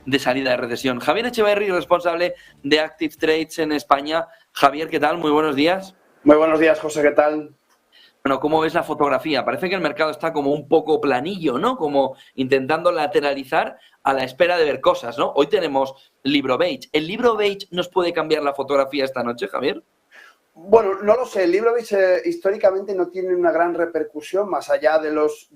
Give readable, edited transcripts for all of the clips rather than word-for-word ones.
de salida de recesión. Javier Echeverry, responsable de Active Trades en España. Javier, ¿qué tal? Muy buenos días. Muy buenos días, José, ¿qué tal? Bueno, ¿cómo ves la fotografía? Parece que el mercado está como un poco planillo, ¿no? Como intentando lateralizar a la espera de ver cosas, ¿no? Hoy tenemos libro beige. ¿El libro beige nos puede cambiar la fotografía esta noche, Javier? Bueno, no lo sé. El libro beige históricamente no tiene una gran repercusión, más allá de los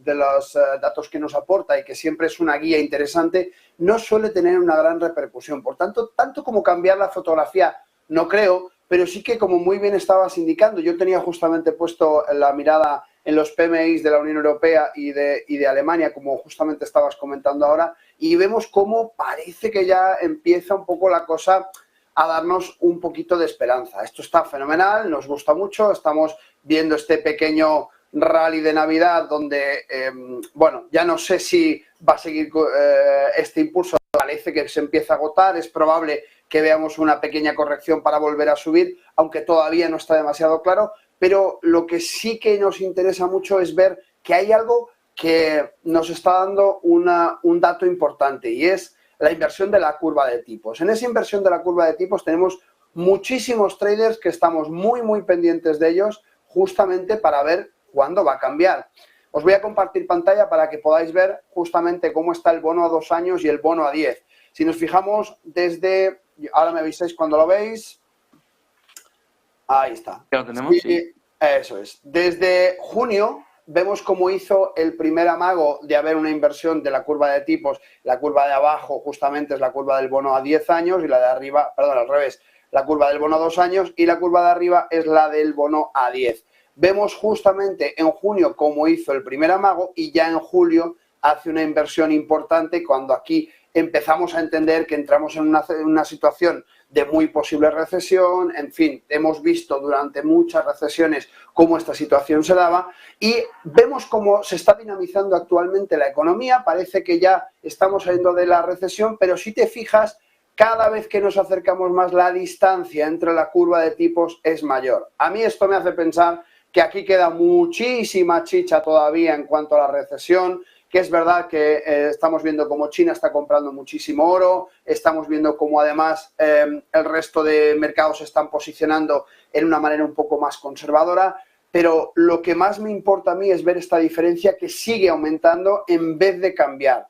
datos que nos aporta y que siempre es una guía interesante, no suele tener una gran repercusión. Por tanto como cambiar la fotografía, no creo, pero sí que, como muy bien estabas indicando, yo tenía justamente puesto la mirada en los PMIs de la Unión Europea y de Alemania, como justamente estabas comentando ahora, y vemos cómo parece que ya empieza un poco la cosa a darnos un poquito de esperanza. Esto está fenomenal, nos gusta mucho, estamos viendo este pequeño rally de Navidad donde, bueno, ya no sé si va a seguir este impulso, parece que se empieza a agotar, es probable que veamos una pequeña corrección para volver a subir, aunque todavía no está demasiado claro, pero lo que sí que nos interesa mucho es ver que hay algo que nos está dando un dato importante, y es la inversión de la curva de tipos. En esa inversión de la curva de tipos tenemos muchísimos traders que estamos muy pendientes de ellos, justamente para ver cuándo va a cambiar. Os voy a compartir pantalla para que podáis ver justamente cómo está el bono a 2 años y el bono a 10. Si nos fijamos desde, ahora me avisáis cuando lo veis, ahí está. Ya lo tenemos, sí. Eso es. Desde junio vemos cómo hizo el primer amago de haber una inversión de la curva de tipos. La curva de abajo justamente es la curva del bono a 10 años y la de arriba, perdón, al revés, la curva del bono a 2 años y la curva de arriba es la del bono a 10. Vemos justamente en junio cómo hizo el primer amago y ya en julio hace una inversión importante, cuando aquí empezamos a entender que entramos en una situación de muy posible recesión. En fin, hemos visto durante muchas recesiones cómo esta situación se daba y vemos cómo se está dinamizando actualmente la economía. Parece que ya estamos saliendo de la recesión, pero si te fijas, cada vez que nos acercamos más, la distancia entre la curva de tipos es mayor. A mí esto me hace pensar que aquí queda muchísima chicha todavía en cuanto a la recesión, que es verdad que estamos viendo cómo China está comprando muchísimo oro, estamos viendo cómo además el resto de mercados se están posicionando en una manera un poco más conservadora, pero lo que más me importa a mí es ver esta diferencia que sigue aumentando en vez de cambiar.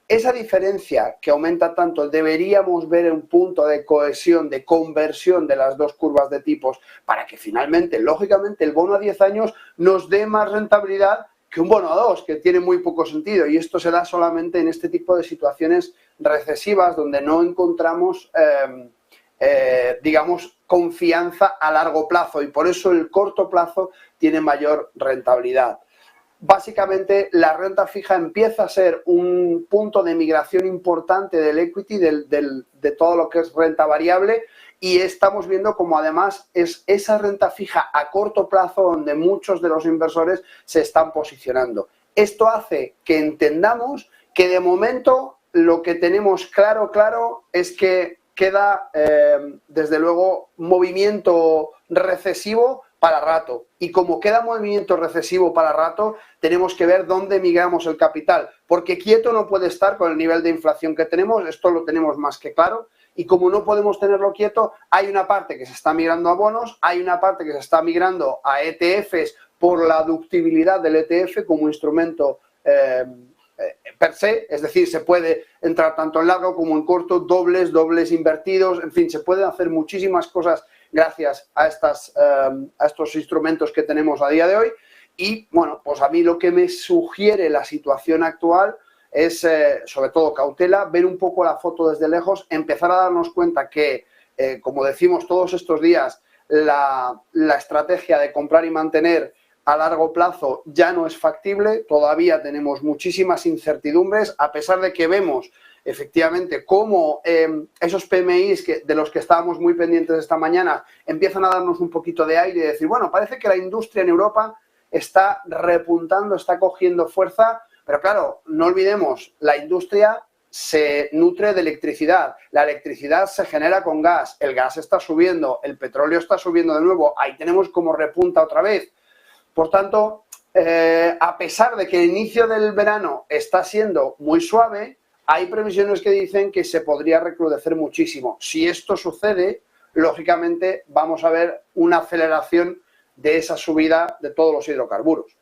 Esa diferencia que aumenta tanto, deberíamos ver un punto de cohesión, de conversión de las dos curvas de tipos para que finalmente, lógicamente, el bono a 10 años nos dé más rentabilidad que un bono a 2, que tiene muy poco sentido, y esto se da solamente en este tipo de situaciones recesivas donde no encontramos, digamos, confianza a largo plazo, y por eso el corto plazo tiene mayor rentabilidad. Básicamente, la renta fija empieza a ser un punto de migración importante del equity, de todo lo que es renta variable, y estamos viendo como además es esa renta fija a corto plazo donde muchos de los inversores se están posicionando. Esto hace que entendamos que de momento lo que tenemos claro es que queda, desde luego, movimiento recesivo para rato. Y como queda movimiento recesivo para rato, tenemos que ver dónde migramos el capital, porque quieto no puede estar con el nivel de inflación que tenemos, esto lo tenemos más que claro, y como no podemos tenerlo quieto, hay una parte que se está migrando a bonos, hay una parte que se está migrando a ETFs por la ductibilidad del ETF como instrumento per se, es decir, se puede entrar tanto en largo como en corto, dobles invertidos, en fin, se pueden hacer muchísimas cosas gracias a estos instrumentos que tenemos a día de hoy. Y bueno, pues a mí lo que me sugiere la situación actual es, sobre todo, cautela, ver un poco la foto desde lejos, empezar a darnos cuenta que, como decimos todos estos días, la estrategia de comprar y mantener a largo plazo ya no es factible. Todavía tenemos muchísimas incertidumbres, a pesar de que vemos efectivamente cómo esos PMIs de los que estábamos muy pendientes esta mañana empiezan a darnos un poquito de aire y decir, bueno, parece que la industria en Europa está repuntando, está cogiendo fuerza, pero claro, no olvidemos, la industria se nutre de electricidad, la electricidad se genera con gas, el gas está subiendo, el petróleo está subiendo de nuevo, ahí tenemos como repunta otra vez. Por tanto, a pesar de que el inicio del verano está siendo muy suave, hay previsiones que dicen que se podría recrudecer muchísimo. Si esto sucede, lógicamente vamos a ver una aceleración de esa subida de todos los hidrocarburos.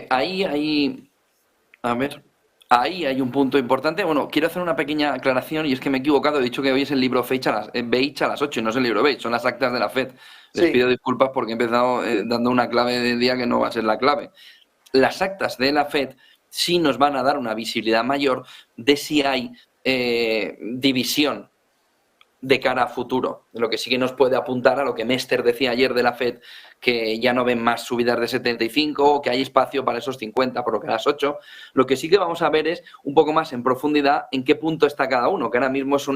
Ahí hay un punto importante. Bueno, quiero hacer una pequeña aclaración y es que me he equivocado. He dicho que hoy es el libro Beige a las 8 y no es el libro Beige, son las actas de la FED. Les pido disculpas porque he empezado dando una clave del día que no va a ser la clave. Las actas de la FED sí nos van a dar una visibilidad mayor de si hay división de cara a futuro, lo que sí que nos puede apuntar a lo que Mester decía ayer de la FED, que ya no ven más subidas de 75, que hay espacio para esos 50, por lo que a las 8. Lo que sí que vamos a ver es un poco más en profundidad en qué punto está cada uno, que ahora mismo es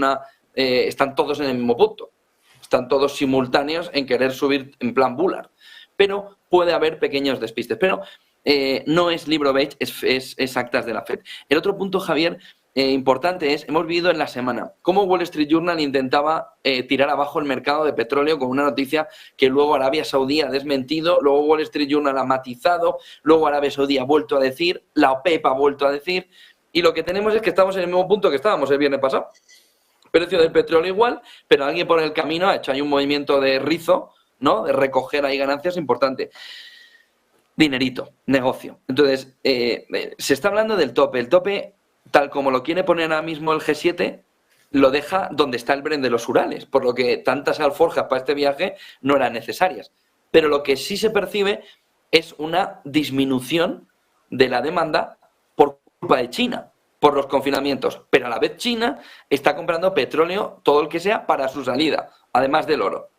están todos en el mismo punto, están todos simultáneos en querer subir en plan Bullard, pero puede haber pequeños despistes, pero no es libro Beige, es actas de la FED. El otro punto, Javier, importante hemos vivido en la semana cómo Wall Street Journal intentaba tirar abajo el mercado de petróleo con una noticia que luego Arabia Saudí ha desmentido, luego Wall Street Journal ha matizado, luego Arabia Saudí ha vuelto a decir, la OPEP ha vuelto a decir, y lo que tenemos es que estamos en el mismo punto que estábamos el viernes pasado. Precio del petróleo igual, pero alguien por el camino ha hecho ahí un movimiento de rizo, ¿no? De recoger ahí ganancias importante. Dinerito, negocio. Entonces, se está hablando del tope. El tope, tal como lo quiere poner ahora mismo el G7, lo deja donde está el Brent de los Urales, por lo que tantas alforjas para este viaje no eran necesarias. Pero lo que sí se percibe es una disminución de la demanda por culpa de China, por los confinamientos. Pero a la vez China está comprando petróleo, todo el que sea, para su salida, además del oro.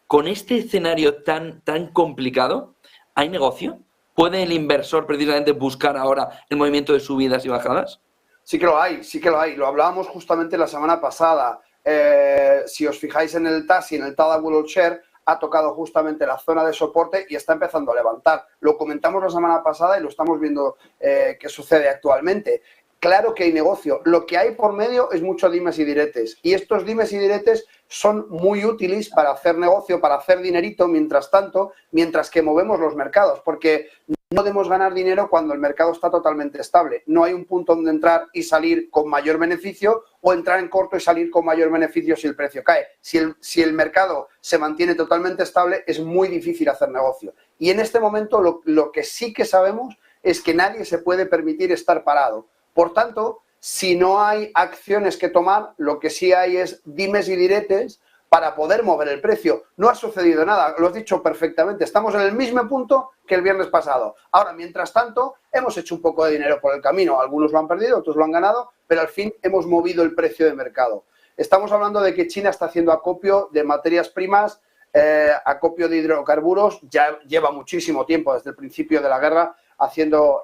Con este escenario tan complicado, ¿hay negocio? ¿Puede el inversor precisamente buscar ahora el movimiento de subidas y bajadas? Sí que lo hay. Lo hablábamos justamente la semana pasada. Si os fijáis en el TASI, en el Tadawul All Share, ha tocado justamente la zona de soporte y está empezando a levantar. Lo comentamos la semana pasada y lo estamos viendo que sucede actualmente. Claro que hay negocio. Lo que hay por medio es mucho dimes y diretes. Y estos dimes y diretes son muy útiles para hacer negocio, para hacer dinerito, mientras que movemos los mercados. Porque no podemos ganar dinero cuando el mercado está totalmente estable. No hay un punto donde entrar y salir con mayor beneficio o entrar en corto y salir con mayor beneficio si el precio cae. Si el mercado se mantiene totalmente estable, es muy difícil hacer negocio. Y en este momento lo que sí que sabemos es que nadie se puede permitir estar parado. Por tanto, si no hay acciones que tomar, lo que sí hay es dimes y diretes para poder mover el precio. No ha sucedido nada, lo has dicho perfectamente. Estamos en el mismo punto que el viernes pasado. Ahora, mientras tanto, hemos hecho un poco de dinero por el camino. Algunos lo han perdido, otros lo han ganado, pero al fin hemos movido el precio de mercado. Estamos hablando de que China está haciendo acopio de materias primas, acopio de hidrocarburos. Ya lleva muchísimo tiempo, desde el principio de la guerra, haciendo,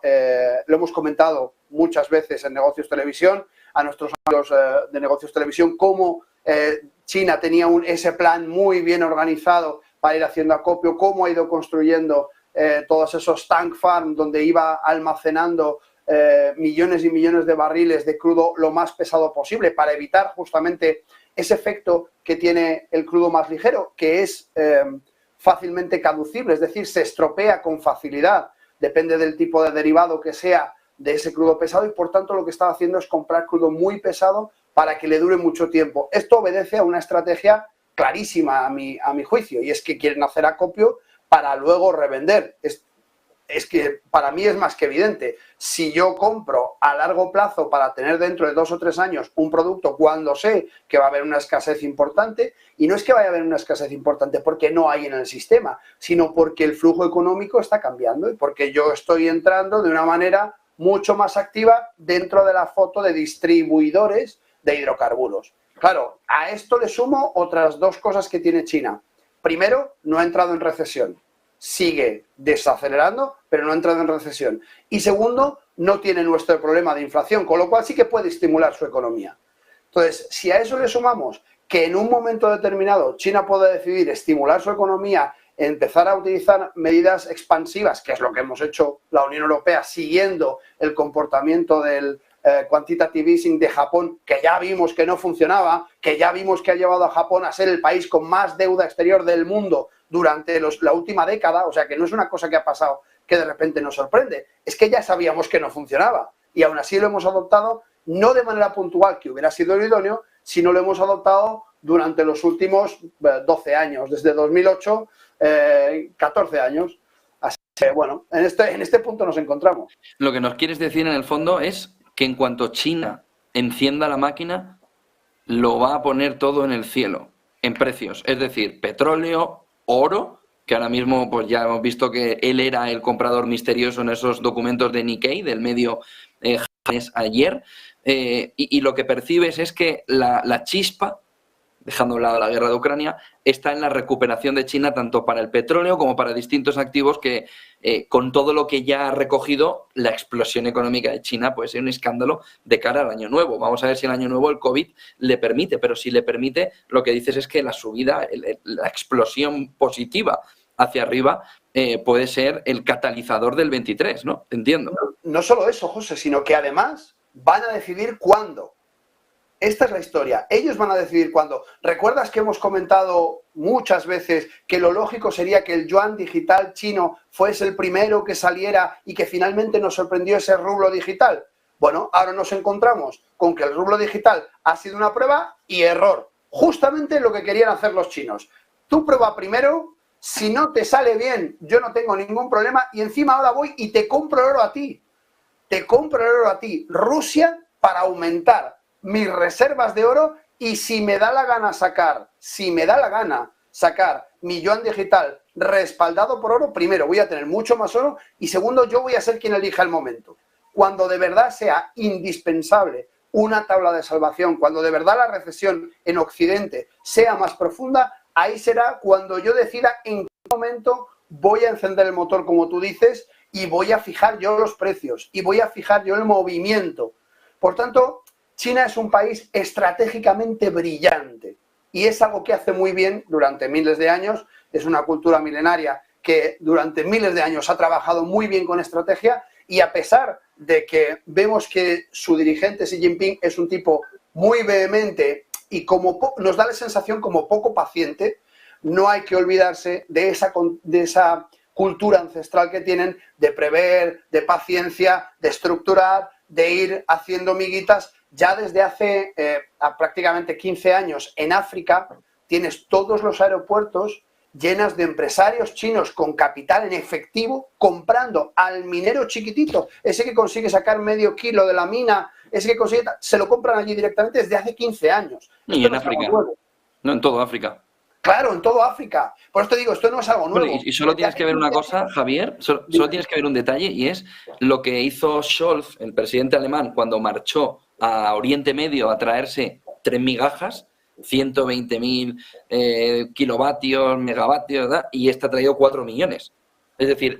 lo hemos comentado muchas veces en Negocios Televisión, a nuestros amigos de Negocios Televisión, cómo China tenía ese plan muy bien organizado para ir haciendo acopio, cómo ha ido construyendo todos esos tank farm donde iba almacenando millones y millones de barriles de crudo lo más pesado posible para evitar justamente ese efecto que tiene el crudo más ligero, que es fácilmente caducible, es decir, se estropea con facilidad. Depende del tipo de derivado que sea de ese crudo pesado y, por tanto, lo que está haciendo es comprar crudo muy pesado para que le dure mucho tiempo. Esto obedece a una estrategia clarísima a mi juicio, y es que quieren hacer acopio para luego revender. Es que para mí es más que evidente. Si yo compro a largo plazo para tener dentro de 2 o 3 años un producto cuando sé que va a haber una escasez importante, y no es que vaya a haber una escasez importante porque no hay en el sistema, sino porque el flujo económico está cambiando y porque yo estoy entrando de una manera mucho más activa dentro de la foto de distribuidores de hidrocarburos. Claro, a esto le sumo otras 2 cosas que tiene China. Primero, no ha entrado en recesión. Sigue desacelerando, pero no ha entrado en recesión. Y segundo, no tiene nuestro problema de inflación, con lo cual sí que puede estimular su economía. Entonces, si a eso le sumamos que en un momento determinado China puede decidir estimular su economía, empezar a utilizar medidas expansivas, que es lo que hemos hecho la Unión Europea, siguiendo el comportamiento del quantitative easing de Japón, que ya vimos que no funcionaba, que ya vimos que ha llevado a Japón a ser el país con más deuda exterior del mundo durante la última década. O sea, que no es una cosa que ha pasado que de repente nos sorprende, es que ya sabíamos que no funcionaba y aún así lo hemos adoptado no de manera puntual, que hubiera sido lo idóneo, sino lo hemos adoptado durante los últimos 12 años, desde 2008, 14 años. Así que, bueno, en este punto nos encontramos. Lo que nos quieres decir en el fondo es que en cuanto China encienda la máquina, lo va a poner todo en el cielo, en precios. Es decir, petróleo, oro, que ahora mismo pues ya hemos visto que él era el comprador misterioso en esos documentos de Nikkei, del medio japonés ayer, y lo que percibes es que la chispa, dejando a un lado la guerra de Ucrania, está en la recuperación de China tanto para el petróleo como para distintos activos que, con todo lo que ya ha recogido, la explosión económica de China puede ser un escándalo de cara al año nuevo. Vamos a ver si el año nuevo el COVID le permite, pero si le permite, lo que dices es que la subida, la explosión positiva hacia arriba puede ser el catalizador del 23, ¿no? Entiendo. No solo eso, José, sino que además van a decidir cuándo. Esta es la historia. Ellos van a decidir cuándo. ¿Recuerdas que hemos comentado muchas veces que lo lógico sería que el yuan digital chino fuese el primero que saliera y que finalmente nos sorprendió ese rublo digital? Bueno, ahora nos encontramos con que el rublo digital ha sido una prueba y error. Justamente lo que querían hacer los chinos. Tú prueba primero, si no te sale bien, yo no tengo ningún problema y encima ahora voy y te compro el oro a ti. Te compro el oro a ti. Rusia, para aumentar mis reservas de oro, y si me da la gana sacar mi yuan digital respaldado por oro, primero voy a tener mucho más oro y segundo yo voy a ser quien elija el momento. Cuando de verdad sea indispensable una tabla de salvación, cuando de verdad la recesión en Occidente sea más profunda, ahí será cuando yo decida en qué momento voy a encender el motor, como tú dices, y voy a fijar yo los precios y voy a fijar yo el movimiento. Por tanto, China es un país estratégicamente brillante y es algo que hace muy bien durante miles de años. Es una cultura milenaria que durante miles de años ha trabajado muy bien con estrategia y a pesar de que vemos que su dirigente Xi Jinping es un tipo muy vehemente y nos da la sensación como poco paciente, no hay que olvidarse de esa cultura ancestral que tienen de prever, de paciencia, de estructurar, de ir haciendo miguitas. Ya desde hace prácticamente 15 años en África tienes todos los aeropuertos llenas de empresarios chinos con capital en efectivo comprando al minero chiquitito, ese que consigue sacar medio kilo de la mina, ese que consigue, se lo compran allí directamente desde hace 15 años. Y en África, no en todo África. Claro, en todo África. Por eso te digo, esto no es algo nuevo. Bueno, y solo tienes que ver una cosa, Javier, solo tienes que ver un detalle, y es lo que hizo Scholz, el presidente alemán, cuando marchó a Oriente Medio a traerse 3 migajas, 120.000 kilovatios, megavatios, ¿verdad? Y este ha traído 4 millones. Es decir,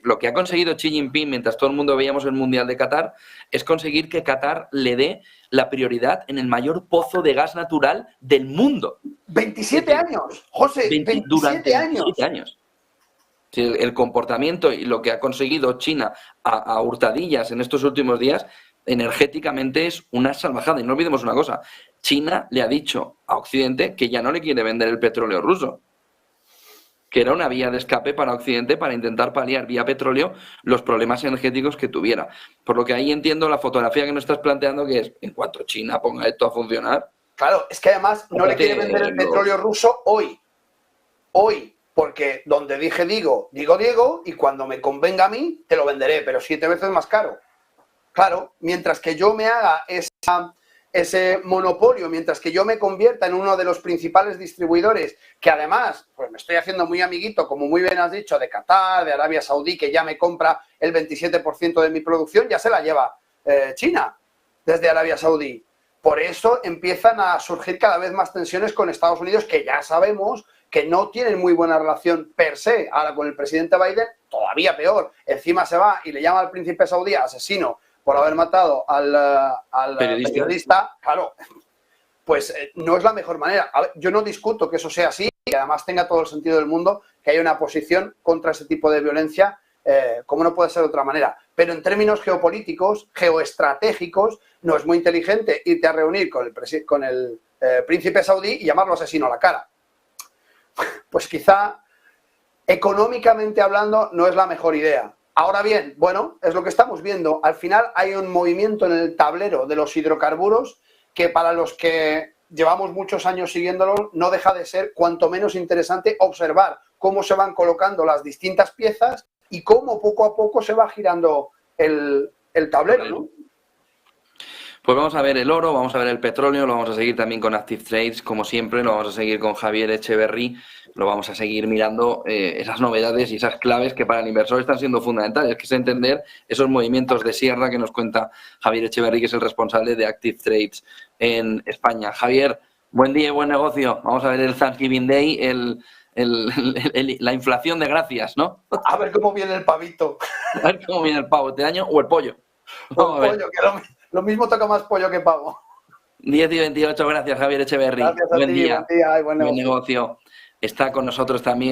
lo que ha conseguido Xi Jinping mientras todo el mundo veíamos el Mundial de Qatar es conseguir que Qatar le dé la prioridad en el mayor pozo de gas natural del mundo. 27 años, José, 27 durante años. 27 años. El comportamiento y lo que ha conseguido China a hurtadillas en estos últimos días, energéticamente es una salvajada. Y no olvidemos una cosa, China le ha dicho a Occidente que ya no le quiere vender el petróleo ruso, que era una vía de escape para Occidente para intentar paliar vía petróleo los problemas energéticos que tuviera. Por lo que ahí entiendo la fotografía que nos estás planteando, que es, en cuanto China ponga esto a funcionar... Claro, es que además no le quiere vender el petróleo ruso hoy, porque donde dije digo, y cuando me convenga a mí, te lo venderé, pero 7 veces más caro. Claro, mientras que yo me haga ese monopolio, mientras que yo me convierta en uno de los principales distribuidores, que además, pues me estoy haciendo muy amiguito, como muy bien has dicho, de Qatar, de Arabia Saudí, que ya me compra el 27% de mi producción, ya se la lleva China desde Arabia Saudí. Por eso empiezan a surgir cada vez más tensiones con Estados Unidos, que ya sabemos que no tienen muy buena relación per se. Ahora con el presidente Biden, todavía peor. Encima se va y le llama al príncipe saudí asesino por haber matado al periodista. Claro, pues no es la mejor manera. A ver, yo no discuto que eso sea así y además tenga todo el sentido del mundo que haya una posición contra ese tipo de violencia, como no puede ser de otra manera. Pero en términos geopolíticos, geoestratégicos, no es muy inteligente irte a reunir con el príncipe saudí y llamarlo asesino a la cara. Pues quizá, económicamente hablando, no es la mejor idea. Ahora bien, bueno, es lo que estamos viendo. Al final hay un movimiento en el tablero de los hidrocarburos que para los que llevamos muchos años siguiéndolo no deja de ser cuanto menos interesante observar cómo se van colocando las distintas piezas y cómo poco a poco se va girando el tablero, ¿no? Pues vamos a ver el oro, vamos a ver el petróleo, lo vamos a seguir también con Active Trades, como siempre, lo vamos a seguir con Javier Echeverry, lo vamos a seguir mirando esas novedades y esas claves que para el inversor están siendo fundamentales, que es entender esos movimientos de sierra que nos cuenta Javier Echeverry, que es el responsable de Active Trades en España. Javier, buen día y buen negocio. Vamos a ver el Thanksgiving Day, la inflación de gracias, ¿no? A ver cómo viene el pavito. A ver cómo viene el pavo este año o el pollo. O el pollo, que lo mismo toca más pollo que pavo. 10 y 28, gracias Javier Echeverry. Gracias a ti, buen día y buen negocio. Está con nosotros también